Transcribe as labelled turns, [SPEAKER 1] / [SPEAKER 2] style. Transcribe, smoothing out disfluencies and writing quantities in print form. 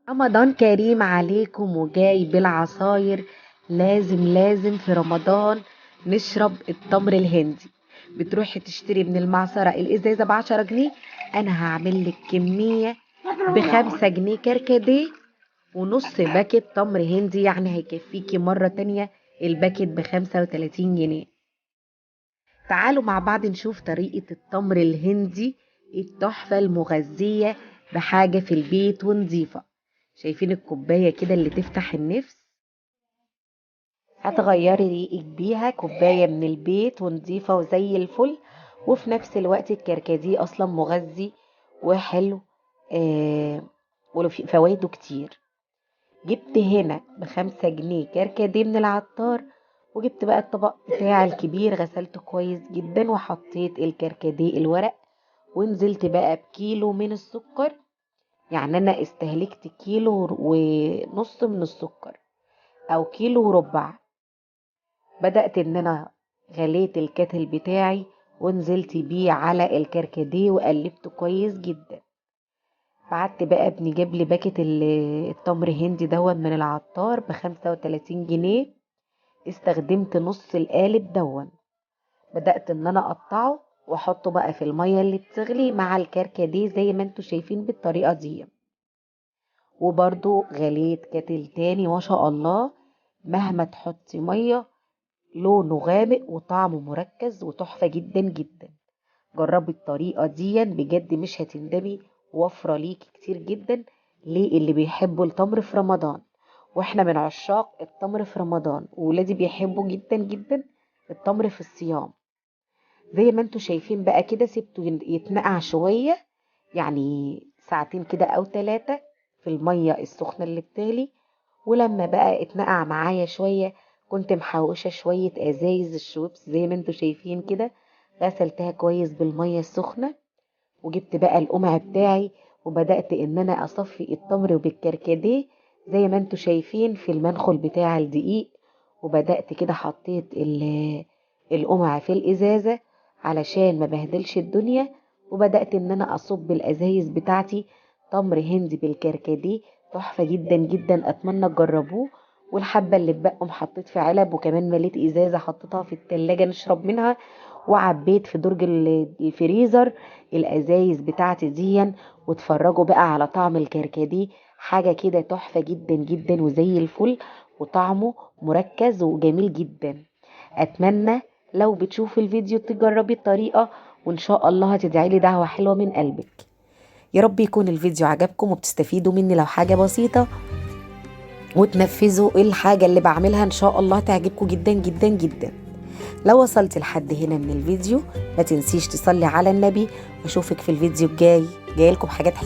[SPEAKER 1] رمضان كريم عليكم وجاي بالعصاير. لازم في رمضان نشرب التمر الهندي. بتروحي تشتري من المعصرة الإزازة ب10 جنيه، أنا هعمل لك كمية ب5 جنيه كركديه ونص باكت تمر هندي، يعني هيكفيكي مرة تانية الباكت ب35 جنيه. تعالوا مع بعض نشوف طريقة التمر الهندي التحفة المغذية بحاجة في البيت ونظيفة. شايفين الكوباية كده اللي تفتح النفس؟ هتغيري ريقك بيها، كوباية من البيت ونظيفة وزي الفل، وفي نفس الوقت الكركديه أصلا مغذي وحلو، وله فوائده كتير. جبت هنا ب5 جنيه كركديه من العطار، وجبت بقى الطبق بتاعي الكبير، غسلته كويس جدا وحطيت الكركديه الورق، ونزلت بقى بكيلو من السكر. يعني انا استهلكت كيلو ونص من السكر او كيلو وربع. بدأت ان انا غليت الكاتل بتاعي ونزلت بيه على الكركديه وقلبته كويس جدا. بعت بقى ابني جاب لي باكت التمر هندي دون من العطار ب35 جنيه. استخدمت نص القالب دون. بدأت ان انا اقطعه واحطه بقى في المية اللي بتغلي مع الكركديه زي ما انتوا شايفين بالطريقة دي. وبرضو غليت كاتل تاني ما شاء الله، مهما تحطي مية لونه غامق وطعمه مركز وتحفة جدا جدا. جربي الطريقة دي بجد مش هتندمي، وفرة ليكي كتير جدا. ليه؟ اللي بيحبوا التمر في رمضان، واحنا من عشاق التمر في رمضان، وولادي بيحبوا جدا جدا التمر في الصيام. زي ما انتوا شايفين بقى كده، سيبته يتنقع شوية، يعني ساعتين كده او 3 في المية السخنة اللي بتغلي. ولما بقى اتنقع معايا شوية، كنت محوشة شوية ازايز الشويبس زي ما انتوا شايفين كده، غسلتها كويس بالمية السخنة. وجبت بقى القمع بتاعي وبدأت ان انا اصفي التمر بالكركديه زي ما انتوا شايفين في المنخل بتاع الدقيق. وبدأت كده حطيت القمع في الازازة علشان ما بهدلش الدنيا. وبدأت ان انا اصب الازايز بتاعتي تمر هندي بالكركديه، تحفة جدا جدا، اتمنى تجربوه. والحبة اللي اتبقوا حطيت في علب، وكمان مليت ازازة حطيتها في التلاجة نشرب منها. وعبيت في درج الفريزر الازايز بتاعتي دي. واتفرجوا بقى على طعم الكركديه، حاجة كده تحفة جدا جدا وزي الفل، وطعمه مركز وجميل جدا. اتمنى لو بتشوف الفيديو تجربي الطريقة، وان شاء الله هتدعي لي دعوة حلوة من قلبك. يا رب يكون الفيديو عجبكم وبتستفيدوا مني لو حاجة بسيطة، وتنفذوا الحاجة اللي بعملها، ان شاء الله تعجبكم جدا جدا جدا. لو وصلت لحد هنا من الفيديو ما تنسيش تصلي على النبي، واشوفك في الفيديو الجاي جايلكم حاجات حلوة.